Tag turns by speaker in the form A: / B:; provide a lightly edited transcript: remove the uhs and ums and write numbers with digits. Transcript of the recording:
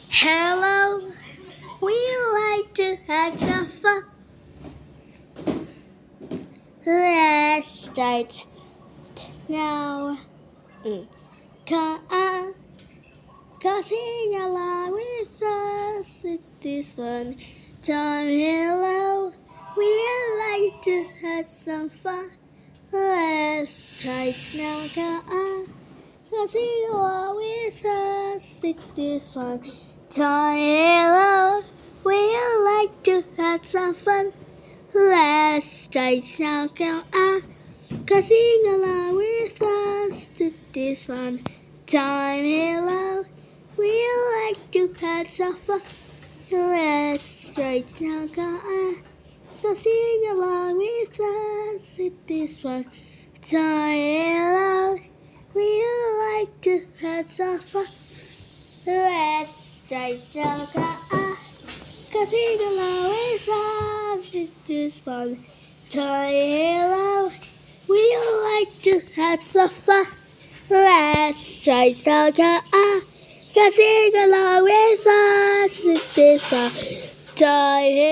A: Hello, we like to have some fun. Let's start now. Come on, sing along with us. This one time. Hello, we like to have some fun. Let's start now. Come on, sing along with us. This one time. Hello, we like to have some fun. Let's start now, come on, sing along with us to this one time. Hello, we like to have some fun. Let's start now, come on, sing along with us to this one time. Hello, we like to have some fun. Let's start now, come on. Sing along with us in this one time. Hello, we like to have some fun. Let's try to sing along with us in this one time.